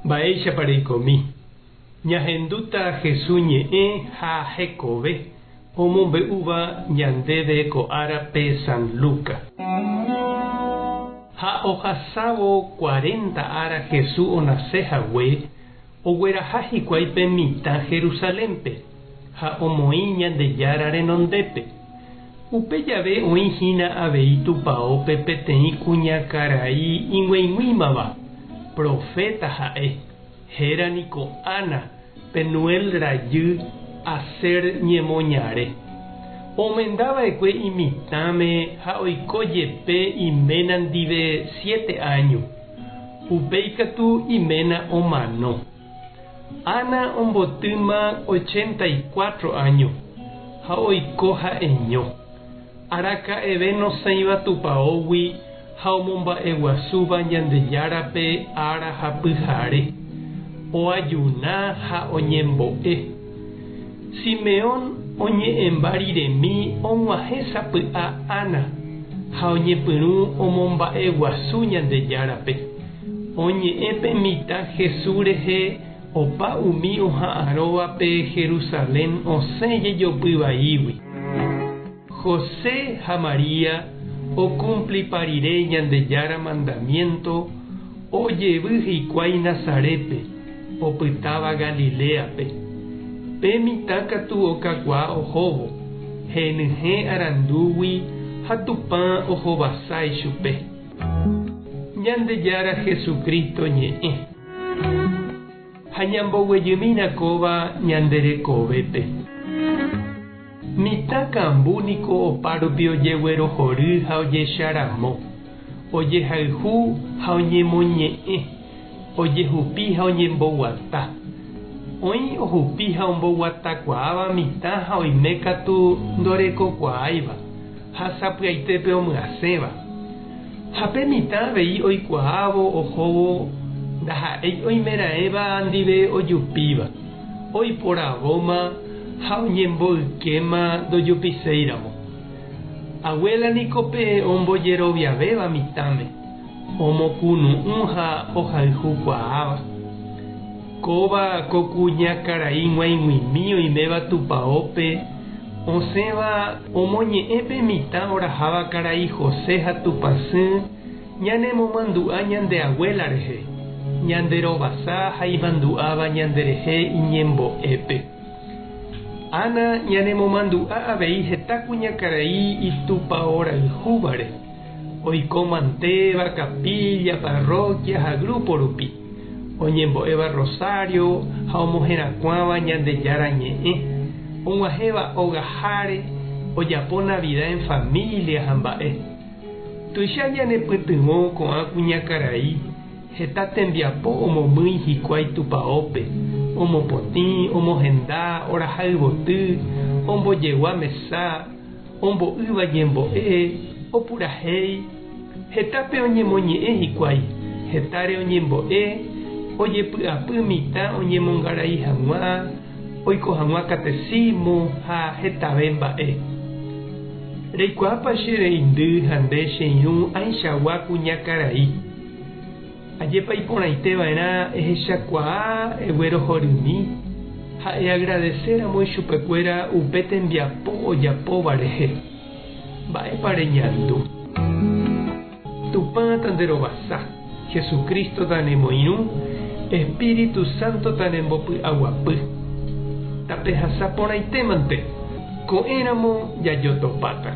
Baecha pareikomi. Ñahenduta Jesús ñe'ẽ ha hekove omombe'úva ñandéve ko árape San Lucas. Ha ohasávo 40 ára Jesús onasehague ogueraha hikuái pe mitã Jerusalémpe ha omoĩ Ñandejára renondépe. Upe jave oĩhína avei tupãópe peteĩ kuñakarai ig̃ueig̃uímava profeta ha'e héraniko Ana Penuel rajy Aser ñemoñare. Omendava'ekue imitãme ha oikojepe iména ndive 7 años. Upéikatu iména omano. Ana ombotýma 84 años ha oiko ha'eño. Araka'eve nosẽiva tupãógui ha omomba'eguasúva Ñandejárape ára ha pyhare. Oajuna ha oñembo'e. Simeón oñe'ẽmbariremi og̃uahẽ sapy'a Ana ha oñepyrũ omomba'eguasu Ñandejárape. Oñe'ẽ pe mitã Jesús rehe opa umi oha'ãróvape Jerusalén osẽ jejopy vaígui. José ha María ocumpliparire Ñandejára mandamiento ojevy hikuái Nazarépe opytáva Galileape. Pe mitã katu okagua ohóvo henyhẽ arandúgui ha tupã ohovasái chupe. Ñandejára Jesucristo ñe'ẽ. Ha ñamboguejymirakóva ñanderekovépe. Mitã kambúniko opárupi ojeguerohory ha ojecharamo, ojehayhu ha oñemoñe'ẽ, ojehupi ha oñemboguata. Oĩ ohupi ha omboguatakuaáva mitã ha oime katu ndorekokuaáiva ha sapy'aitépe omyasẽva. Ha pe mitã avei oikuaávo ohóvo ndaha'éi oimeraẽva ndive ojupíva, oiporavóma ha oñemboykéma ndojupiséiramo. Abuelaniko pe ombojeroviavéva mitãme, omokunu'ũ ha ohayhukuaáva. Kóva ko kuñakarai g̃uaig̃uimi oiméva tupãópe osẽva omoñe'ẽ pe mitã oraháva karai José ha tupãsy ñanemomandu'a ñande abuela rehe, ñanderovasa ha imandu'áva ñanderehe iñembo'épe. Ana ñanemomandu'a avei heta kuñakarai itupaorayhúvare, oikomantéva capilla, parroquia ha grupo rupi. Oñembo'éva rosario ha omoherakuãva Ñandejára ñe'ẽ. Og̃uahẽva ogaháre ojapo Navidad en familia ha mba'e. Tuicha ñanepytyvõ ko'ã kuñakarai heta tembiapo omomýi hikuái tupãópe, omopotĩ, omohenda, oraha yvoty, ombojegua mesa, ombo'ýva ñembo'e, opurahéi. Hetápe oñemoñe'ẽ hikuái, hetáre oñembo'e. Ojepy'apy mitã oñemongarai hag̃uã, oiko hag̃uã catecismo ha hetave mba'e. Reikuaápa che reindy ha nde che irũ aichagua kuñakarai. Ajépa iporãiteva'erã ehechakuaa eguerohorymi ha agradecer amói chupekuéra upe tembiapo ojapóva rehe. Mba'épa reñandu. Tupã tanderovasa, Jesucristo tanemoirũ, Espíritu Santo tanembopy'aguapy. Tape hasa porãitémante, ko'ẽramo jajotopáta.